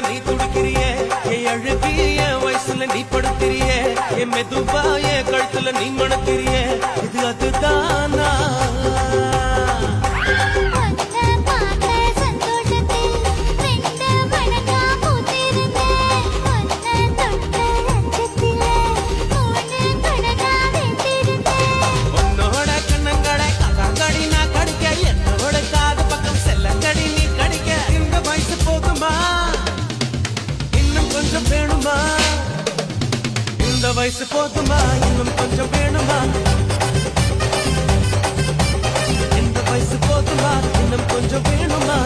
நீ துடிக்கிறியே என் அழுகி என் வயசுல நீ படுத்திரியே என் மெதுவா என் கழுத்துல நீ மணக்கிறியே இது அதுதானா வயசு போதுமா இன்னும் கொஞ்சம் வேணுமா இந்த வயசு போதுமா இன்னும் கொஞ்சம் வேணுமா